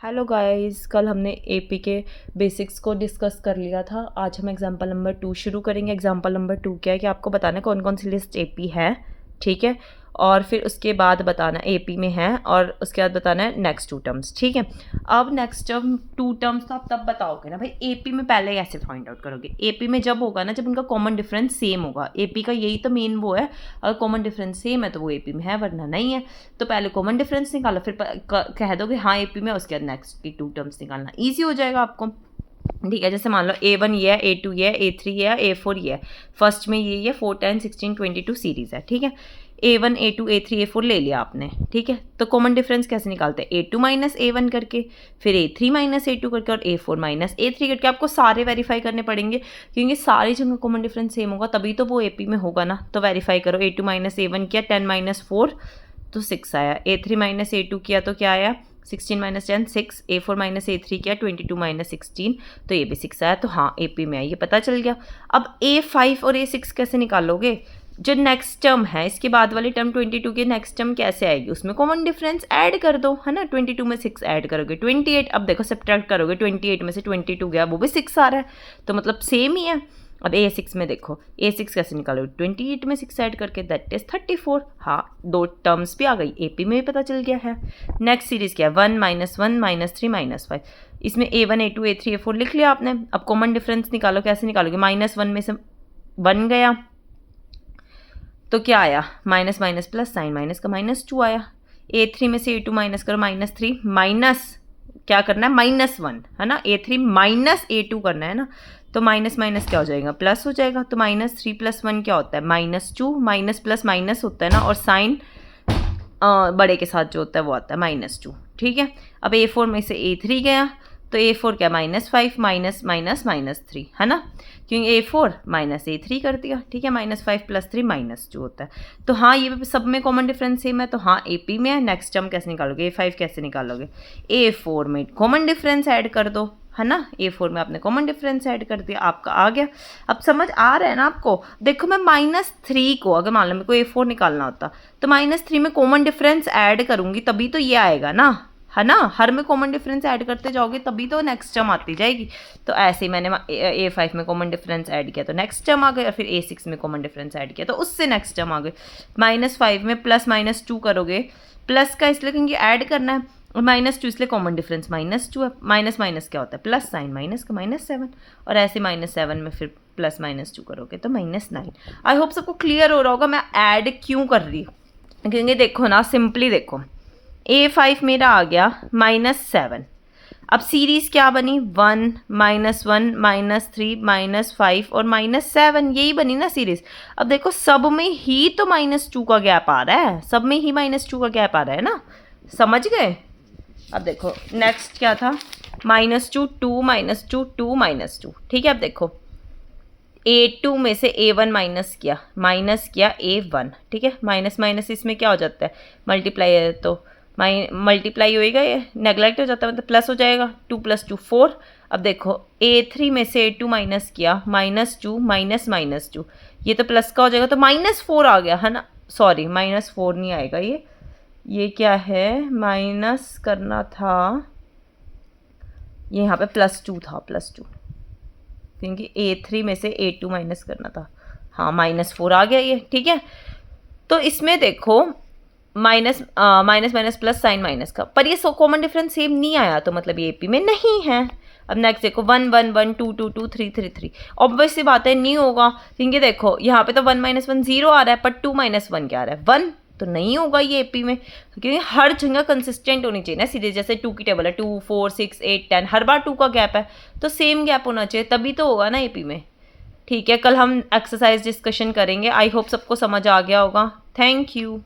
Hello guys, कल हमने AP के बेसिक्स को डिस्कस कर लिया था। आज हम एग्जांपल नंबर 2 शुरू करेंगे। एग्जांपल नंबर 2 क्या है कि आपको बताना है कौन कौन सी लिस्ट एपी है, ठीक है, और फिर उसके बाद बताना एपी में है और उसके बाद बताना है नेक्स्ट 2 टर्म्स, ठीक है। अब नेक्स्ट टर्म 2 टर्म्स तो आप तब बताओगे ना भाई, एपी में पहले कैसे फाइंड आउट करोगे। एपी में जब होगा ना, जब उनका कॉमन डिफरेंस सेम होगा। एपी का यही तो मेन वो है, अगर कॉमन डिफरेंस सेम है तो वो एपी में है, वरना नहीं है। तो पहले कॉमन डिफरेंस निकालो, फिर कह दोगे हाँ एपी में, उसके बाद नेक्स्ट की 2 टर्म्स निकालना ईजी हो जाएगा आपको, ठीक है। जैसे मान लो A1 ये है, A2 ये है, A3 ये है, A4 ये है। फर्स्ट में ये 4, 10, 16, 22 सीरीज़ है, ठीक है। A1, A2, A3, A4 ले लिया आपने, ठीक है। तो कॉमन डिफरेंस कैसे निकालते हैं, A2 माइनस A1 करके, फिर A3 माइनस A2 करके और A4 माइनस A3 करके। आपको सारे वेरीफाई करने पड़ेंगे क्योंकि सारी जगह कॉमन डिफरेंस सेम होगा, तभी तो वो AP में होगा ना। तो वेरीफाई करो, A2 माइनस A1 किया, 10 माइनस 4 तो 6 आया। A3 माइनस A2 किया तो क्या आया, 16 माइनस 10 6। A4 माइनस A3 किया, 22 माइनस 16 तो ये भी 6 आया। तो हाँ AP में है, ये पता चल गया। अब A5 और A6 कैसे निकालोगे, जो नेक्स्ट टर्म है इसके बाद वाली टर्म 22 की नेक्स्ट टर्म कैसे आएगी, उसमें कॉमन डिफरेंस ऐड कर दो, है ना। 22 में 6 ऐड करोगे 28। अब देखो सब्ट्रैक्ट करोगे, 28 में से 22 गया, वो भी 6 आ रहा है, तो मतलब सेम ही है। अब A6 में देखो, A6 कैसे निकालोगे, 28 में 6 ऐड करके, दैट इज 34। हाँ 2 टर्म्स भी आ गई, AP में भी पता चल गया है। नेक्स्ट सीरीज क्या है, 1 माइनस 1 माइनस 3 माइनस 5। इसमें A1 A2 A3 A4 लिख लिया आपने। अब कॉमन डिफरेंस निकालो, कैसे निकालोगे, माइनस 1 में से 1 गया तो क्या आया, minus minus plus, sign minus का -2 आया। A3 में से A2 माइनस करो, -3 माइनस क्या करना है, -1, है ना। A3 माइनस A2 करना है ना, तो माइनस माइनस क्या हो जाएगा, प्लस हो जाएगा। तो -3 + 1 क्या होता है, -2। माइनस प्लस माइनस होता है ना, और साइन बड़े के साथ जो होता है वो आता है -2, ठीक है। अब A4 में से A3 गया तो A4 क्या, -5 माइनस माइनस -3, है ना, क्योंकि A4 माइनस A3 कर दिया, ठीक है। -5 + 3 -2 होता है। तो हाँ ये सब में कॉमन डिफरेंस सेम है, तो हाँ AP में है। नेक्स्ट टर्म कैसे निकालोगे, A5 कैसे निकालोगे, A4 में कॉमन डिफरेंस ऐड कर दो, है ना। A4 में आपने कॉमन डिफरेंस ऐड कर दिया, आपका आ गया। अब समझ आ रहा है ना आपको। देखो मैं -3 को, अगर मान लो मेरे को A4 निकालना होता तो -3 में कॉमन डिफरेंस ऐड करूंगी तभी तो ये आएगा ना, है ना। हर में कॉमन डिफरेंस ऐड करते जाओगे तभी तो नेक्स्ट टर्म आती जाएगी। तो ऐसे ही मैंने A5 में कॉमन डिफरेंस ऐड किया तो नेक्स्ट टर्म आ गई, और फिर A6 में कॉमन डिफरेंस ऐड किया तो उससे नेक्स्ट टर्म आ गई। -5 में प्लस -2 करोगे, प्लस का इसलिए क्योंकि ऐड करना है, और -2 इसलिए कॉमन डिफरेंस -2 है। माइनस माइनस क्या होता है, प्लस, साइन माइनस का -7, और ऐसे -7 में फिर प्लस -2 करोगे तो -9। आई होप सबको क्लियर हो रहा होगा मैं ऐड क्यों कर रही हूँ, क्योंकि देखो ना, सिंपली देखो, A5 मेरा आ गया -7। अब सीरीज क्या बनी, 1 -1 -3 -5 और -7, यही बनी ना सीरीज। अब देखो सब में ही तो -2 का गैप आ रहा है, सब में ही -2 का गैप आ रहा है ना, समझ गए। अब देखो नेक्स्ट क्या था, -2 2 -2 2 -2, ठीक है। अब देखो A2 में से A1 माइनस किया A1, ठीक है। माइनस माइनस इसमें क्या हो जाता है, मल्टीप्लाई है तो मल्टीप्लाई होएगा, ये नेगलेक्ट हो जाता है, मतलब प्लस हो जाएगा। 2 + 2 4। अब देखो A3 में से A2 माइनस किया -2 -2, ये तो प्लस का हो जाएगा तो -4 आ गया, है ना। सॉरी -4 नहीं आएगा, ये क्या है, माइनस करना था, ये यहाँ पे +2 था, +2, क्योंकि A3 में से A2 माइनस करना था। हाँ -4 आ गया ये, ठीक है। तो इसमें देखो minus minus plus, sign minus का, पर ये कॉमन डिफरेंस सेम नहीं आया तो मतलब ये AP में नहीं है। अब नेक्स्ट देखो 1 1 1 2 2 2 3 3 3, ऑब्वियस सी बात है नहीं होगा, क्योंकि देखो यहाँ पे तो 1 - 1 0 आ रहा है, पर 2 - 1 क्या आ रहा है, 1, तो नहीं होगा ये AP में, क्योंकि हर जगह कंसिस्टेंट होनी चाहिए ना सीधे। जैसे 2 की टेबल है, 2 4 6 8 10, हर बार 2 का गैप है, तो सेम गैप होना चाहिए तभी तो होगा ना AP में, ठीक है। कल हम एक्सरसाइज डिस्कशन करेंगे। आई होप सबको समझ आ गया होगा। Thank you.